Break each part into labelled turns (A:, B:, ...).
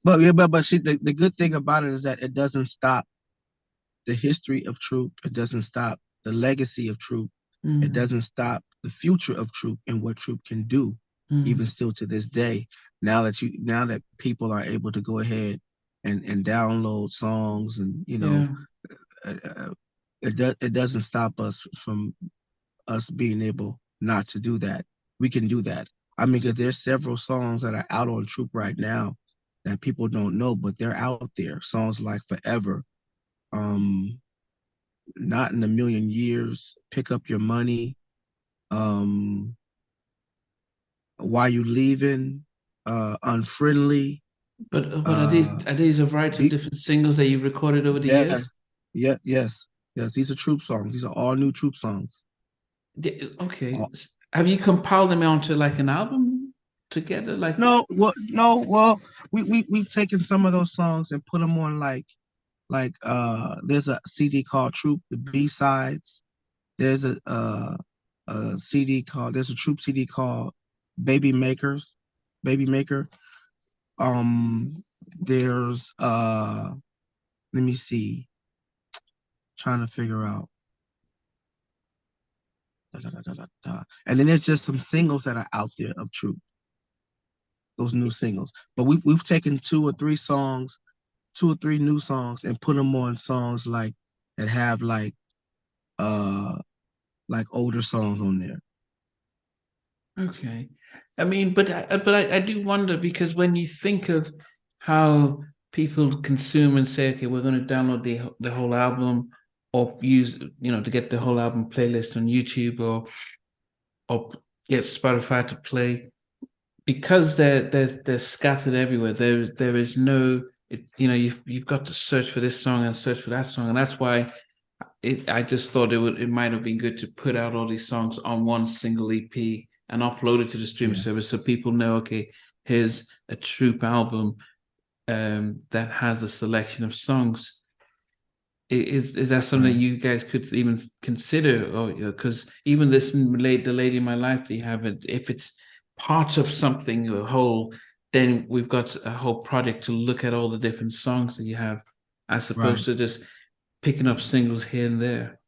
A: But yeah, but see, the good thing about it is that it doesn't stop the history of Troop. It doesn't stop the legacy of Troop. It
B: Mm,
A: doesn't stop the future of Troop and what Troop can do, even
B: mm,
A: still to this day. Now that people are able to go ahead and download songs and
B: yeah.
A: uh, uh, it doesn't stop us from us being able not to do that. We can do that. I mean, 'cause there's several songs that are out on Troop right now that people don't know, but they're out there. Songs like Forever, um, Not in a Million Years, Pick Up Your Money, um, Why You Leaving, Unfriendly,
B: But
A: uh,
B: are these a variety of
A: the,
B: different singles that you've recorded over the
A: yeah,
B: years?
A: yes, yes. These are Troop songs. These are all new Troop songs.
B: Okay.
A: All,
B: Have you compiled them onto like an album together? Like,
A: no, well, we've taken some of those songs and put them on there's a CD called Troop the B-sides. There's a CD called there's a Troop CD called Baby Makers, Baby Maker. Um there's let me see, trying to figure out. Da, da, da, da, da, da. And then there's just some singles that are out there of Troop, those new singles. But we've taken two or three new songs and put them on songs that have uh like older songs on there.
B: okay. I mean, I do wonder because when you think of how people consume and say, okay, we're going to download the whole album or use, to get the whole album playlist on YouTube or get Spotify to play because they're scattered everywhere. There is no you've got to search for this song and search for that song, and that's why I just thought it might have been good to put out all these songs on one single EP and upload it to the streaming
A: Yeah,
B: service so people know, okay, here's a Troop album that has a selection of songs. Is that something that
A: right.
B: you guys could even consider? Or because even the lady in my life, they have it. If it's part of something, a whole, then we've got a whole project to look at all the different songs that you have, as opposed
A: Right.
B: to just picking up singles here and there.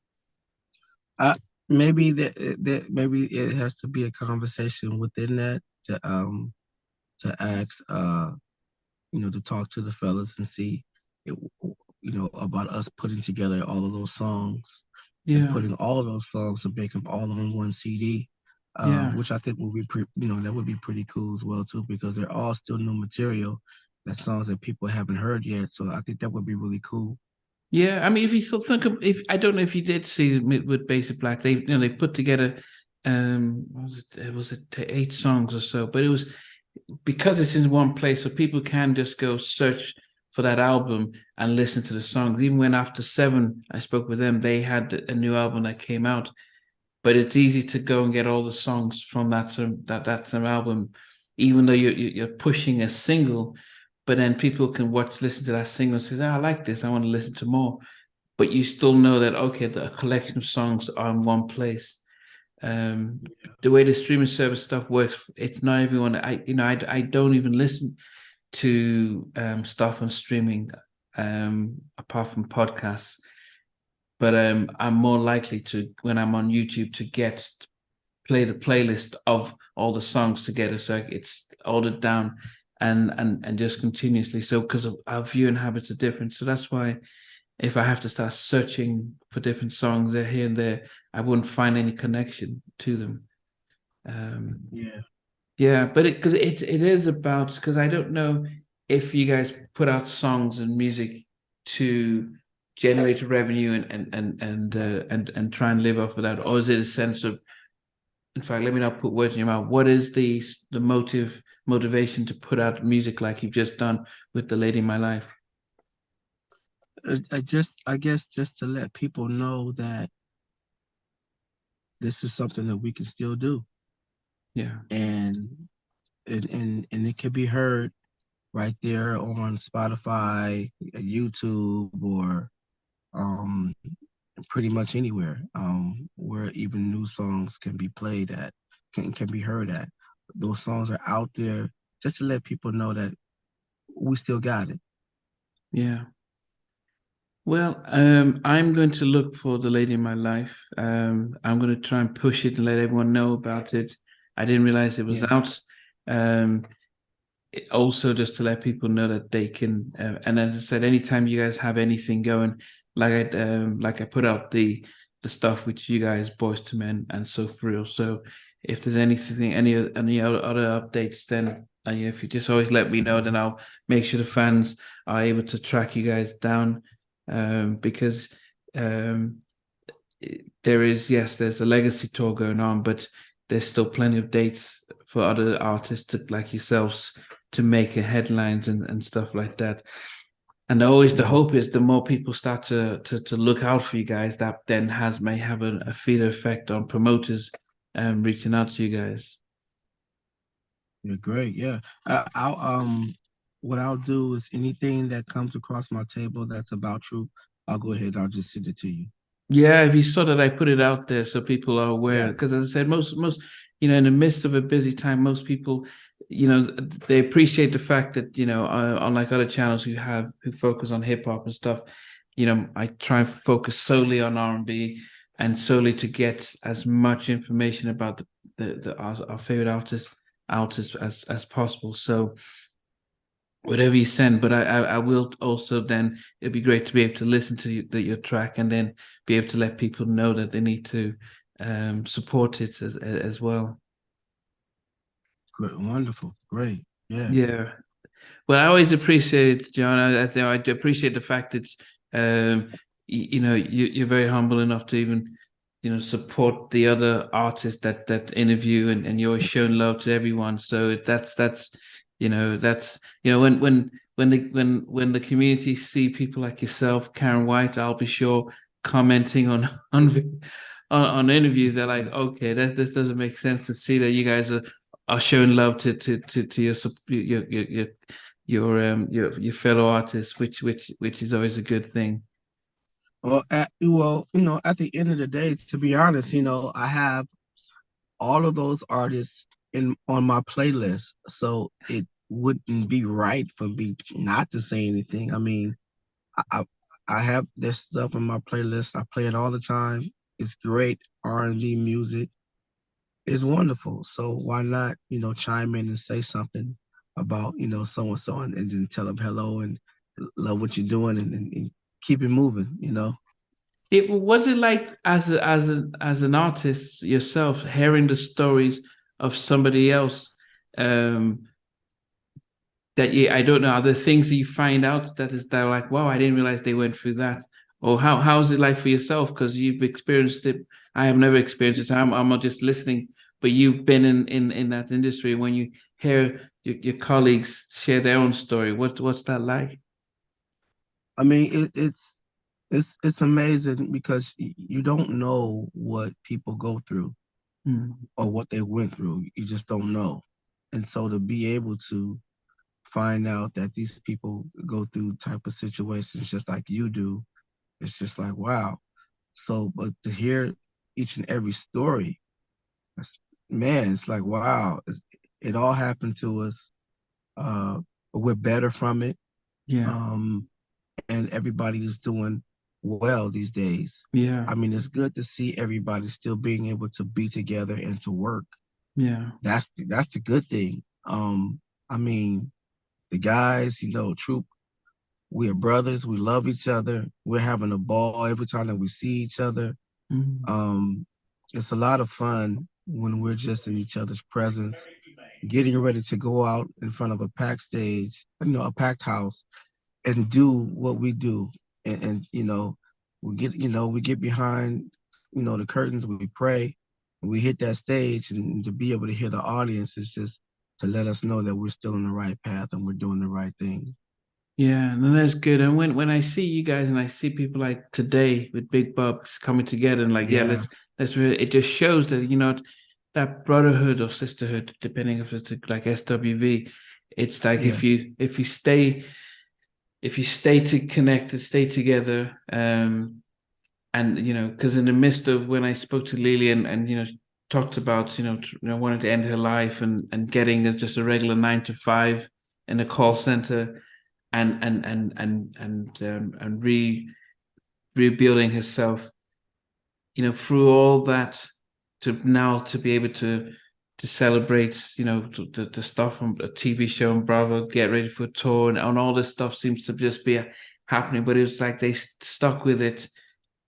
A: Uh, maybe it has to be a conversation within that to ask to talk to the fellas and see it, about us putting together all of those songs and
B: Yeah,
A: putting all of those songs to make them all on one CD.
B: yeah,
A: Which I think would be that would be pretty cool as well too, because they're all still new material. That songs that people haven't heard yet. So I think that would be really cool.
B: yeah. I mean, if you still think of, if I don't know if you did see with Basic Black, they put together, what was it? It was it 8 songs or so, but it was because it's in one place, so people can just go search for that album and listen to the songs. Even when after 7, I spoke with them, they had a new album that came out. But it's easy to go and get all the songs from that album, even though you're pushing a single. But then people can listen to that single and say, "Oh, I like this. I want to listen to more." But you still know that okay, the collection of songs are in one place. Um, the way the streaming service stuff works, it's not everyone. I don't even listen to stuff on streaming apart from podcasts. But I'm more likely to when I'm on YouTube to get play the playlist of all the songs together, so it's ordered down and just continuously. So because our viewing habits are different, so that's why if I have to start searching for different songs there here and there, I wouldn't find any connection to them. Um,
A: Yeah.
B: yeah, but it is about because I don't know if you guys put out songs and music to generate revenue and try and live off of that, or is it a sense of, in fact, let me not put words in your mouth. What is the motivation to put out music like you've just done with the lady in my life?
A: I guess just to let people know that this is something that we can still do,
B: Yeah,
A: and and it can be heard right there on Spotify, YouTube, or um pretty much anywhere where even new songs can be played at, can be heard at. Those songs are out there just to let people know that we still got it.
B: Yeah. Well, I'm going to look for The Lady in My Life. I'm going to try and push it and let everyone know about it. I didn't realize it was
A: Yeah.
B: out. Um, also, just to let people know that they can. And as I said, anytime you guys have anything going, like I put out the stuff with you guys, Boys to Men, and So For Real. So if there's anything, any other updates, then if you just always let me know, then I'll make sure the fans are able to track you guys down, because um, there's a legacy tour going on, but there's still plenty of dates for other artists like yourselves to make headlines and stuff like that. And always the
A: Yeah.
B: hope is the more people start to look out for you guys, that then may have a feeder effect on promoters reaching out to you guys.
A: You're great. Yeah. I'll what I'll do is anything that comes across my table that's about Troop, I'll go ahead. I'll just send it to you.
B: Yeah, if you saw that I put it out there so people are aware,
A: Yeah.
B: because as I said, most in the midst of a busy time, most people, they appreciate the fact that unlike other channels who focus on hip hop and stuff, I try and focus solely on R&B and solely to get as much information about our favorite artists out as possible. So whatever you send, but I will also then it'd be great to be able to listen to your track and then be able to let people know that they need to support it as well.
A: Great. Wonderful. Great. Yeah.
B: Yeah. Well, I always appreciate it, John. I appreciate the fact that you're very humble enough to even support the other artists that interview, and you're always showing love to everyone. So that's when the community see people like yourself, Karen White, I'll be sure commenting on interviews. They're like, okay, this doesn't make sense to see that you guys are showing love to your fellow artists, which is always a good thing.
A: At the end of the day, to be honest, I have all of those artists in on my playlist, so it wouldn't be right for me not to say anything. I mean, I I, I have their stuff on my playlist. I play it all the time. It's great R&B music. It's wonderful. So why not, chime in and say something about, so and so, and then tell them hello and love what you're doing, and keep it moving.
B: It was it like as an artist yourself, hearing the stories of somebody else, um, that I don't know, are there things that you find out that are like, wow, I didn't realize they went through that, or how's it like for yourself, because you've experienced it. I have never experienced it. I'm not just listening, but you've been in that industry. When you hear your colleagues share their own story, what's that like?
A: I mean, it's amazing because you don't know what people go through
B: Mm.
A: or what they went through. You just don't know. And so to be able to find out that these people go through type of situations just like you do, it's just like, wow. So, but to hear each and every story, that's, man, it's like, wow, it all happened to us. But we're better from it.
B: Yeah,
A: Um, and everybody is doing well these days.
B: yeah,
A: I mean, it's good to see everybody still being able to be together and to work.
B: yeah.
A: That's the good thing. I mean, the guys, Troop, we are brothers. We love each other. We're having a ball every time that we see each other.
B: Mm.
A: Um, it's a lot of fun when we're just in each other's presence, getting ready to go out in front of a packed stage, a packed house, and do what we do. And we get behind, the curtains, we pray, and we hit that stage, and to be able to hear the audience is just to let us know that we're still on the right path and we're doing the right thing.
B: Yeah, and that's good. And when I see you guys and I see people like today with Big Bucks coming together and like, yeah,
A: Yeah,
B: let's really, it just shows that that brotherhood or sisterhood, depending if it's like SWV, it's like
A: yeah,
B: if you stay to connected, stay together, and because in the midst of when I spoke to Lily and talked about wanting to end her life and getting just a regular 9 to 5 in a call center, and rebuilding herself, through all that, to now to be able to celebrate, the stuff on a TV show and Bravo, get ready for a tour, and all this stuff seems to just be happening. But it was like they stuck with it,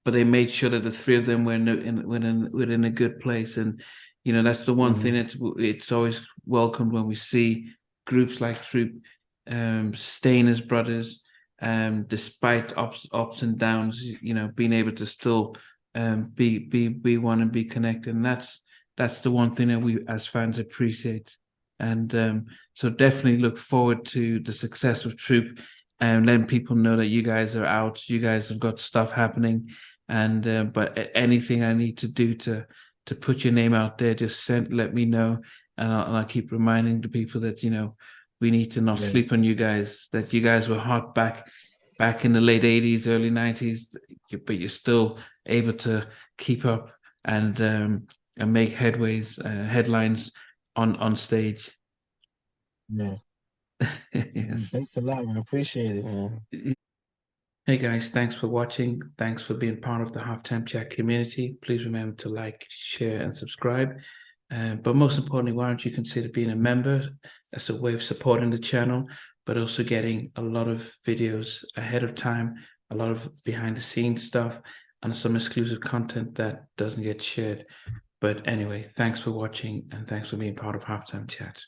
B: but they made sure that the three of them were in a good place. And that's the one thing that it's always welcomed when we see groups like Troop staying as brothers, despite ups and downs, being able to still be one and be connected. And that's the one thing that we as fans appreciate. And so definitely look forward to the success of Troop, and letting people know that you guys are out, you guys have got stuff happening. And but anything I need to do to put your name out there, just let me know, and I'll keep reminding the people that we need to not sleep on you guys, that you guys were hot back in the late 80s, early 90s, but you're still able to keep up and make headlines on stage.
A: Yeah. Yes. Thanks a lot, man. Appreciate it, man.
B: Hey guys, thanks for watching. Thanks for being part of the Halftime Chat community. Please remember to like, share, and subscribe. But most importantly, why don't you consider being a member? That's a way of supporting the channel, but also getting a lot of videos ahead of time, a lot of behind the scenes stuff, and some exclusive content that doesn't get shared. But anyway, thanks for watching, and thanks for being part of Halftime Chat.